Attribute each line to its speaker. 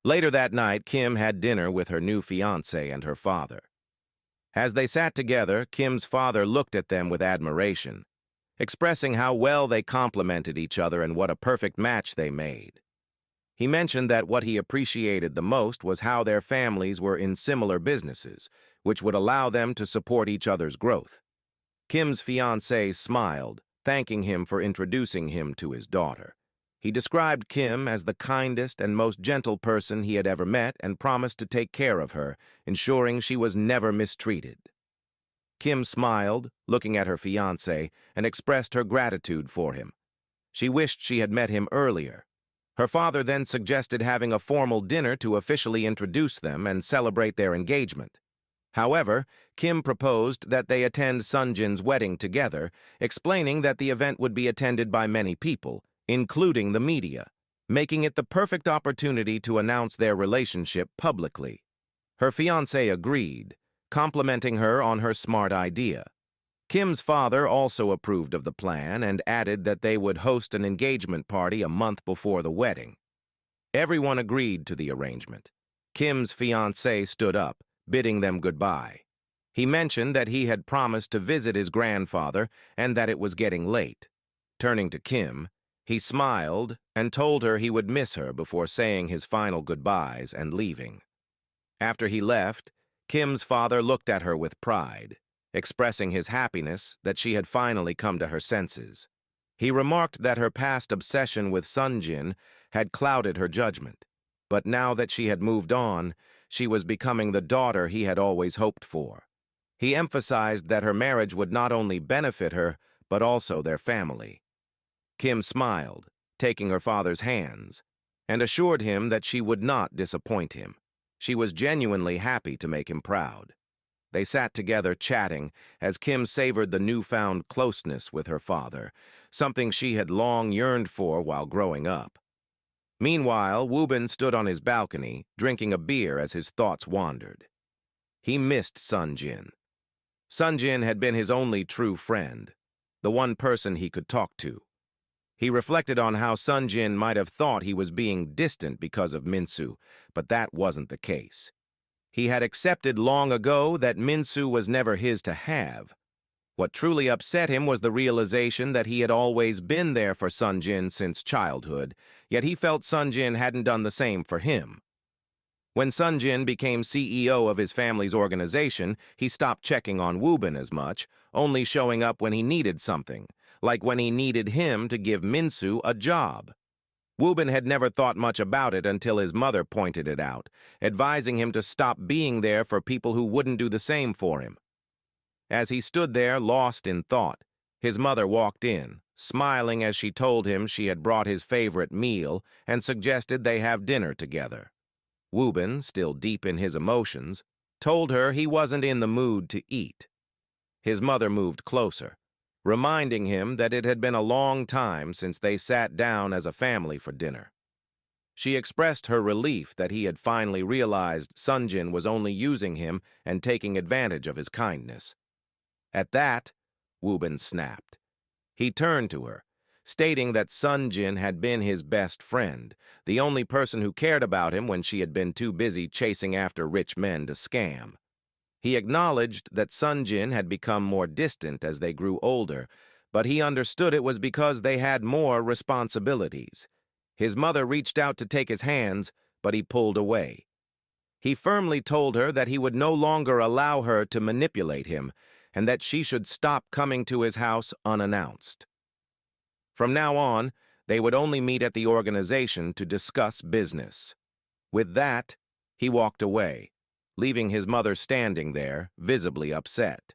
Speaker 1: Later that night, Kim had dinner with her new fiancé and her father. As they sat together, Kim's father looked at them with admiration, expressing how well they complemented each other and what a perfect match they made. He mentioned that what he appreciated the most was how their families were in similar businesses, which would allow them to support each other's growth. Kim's fiancé smiled, thanking him for introducing him to his daughter. He described Kim as the kindest and most gentle person he had ever met and promised to take care of her, ensuring she was never mistreated. Kim smiled, looking at her fiancé, and expressed her gratitude for him. She wished she had met him earlier. Her father then suggested having a formal dinner to officially introduce them and celebrate their engagement. However, Kim proposed that they attend Sunjin's wedding together, explaining that the event would be attended by many people, including the media, making it the perfect opportunity to announce their relationship publicly. Her fiancé agreed, complimenting her on her smart idea. Kim's father also approved of the plan and added that they would host an engagement party a month before the wedding. Everyone agreed to the arrangement. Kim's fiancé stood up, bidding them goodbye. He mentioned that he had promised to visit his grandfather and that it was getting late. Turning to Kim, he smiled and told her he would miss her before saying his final goodbyes and leaving. After he left, Kim's father looked at her with pride, expressing his happiness that she had finally come to her senses. He remarked that her past obsession with Sunjin had clouded her judgment, but now that she had moved on, she was becoming the daughter he had always hoped for. He emphasized that her marriage would not only benefit her, but also their family. Kim smiled, taking her father's hands, and assured him that she would not disappoint him. She was genuinely happy to make him proud. They sat together chatting as Kim savored the newfound closeness with her father, something she had long yearned for while growing up. Meanwhile, Woobin stood on his balcony, drinking a beer as his thoughts wandered. He missed Sunjin. Sunjin had been his only true friend, the one person he could talk to. He reflected on how Sunjin might have thought he was being distant because of Minsu, but that wasn't the case. He had accepted long ago that Minsu was never his to have. What truly upset him was the realization that he had always been there for Sunjin since childhood, yet he felt Sunjin hadn't done the same for him. When Sunjin became CEO of his family's organization, he stopped checking on Woobin as much, only showing up when he needed something, like when he needed him to give Minsu a job. Woobin had never thought much about it until his mother pointed it out, advising him to stop being there for people who wouldn't do the same for him. As he stood there, lost in thought, his mother walked in, smiling as she told him she had brought his favorite meal and suggested they have dinner together. Woobin, still deep in his emotions, told her he wasn't in the mood to eat. His mother moved closer, reminding him that it had been a long time since they sat down as a family for dinner. She expressed her relief that he had finally realized Sunjin was only using him and taking advantage of his kindness. At that, Woobin snapped. He turned to her, stating that Sunjin had been his best friend, the only person who cared about him when she had been too busy chasing after rich men to scam. He acknowledged that Sunjin had become more distant as they grew older, but he understood it was because they had more responsibilities. His mother reached out to take his hands, but he pulled away. He firmly told her that he would no longer allow her to manipulate him, and that she should stop coming to his house unannounced. From now on, they would only meet at the organization to discuss business. With that, he walked away, leaving his mother standing there, visibly upset.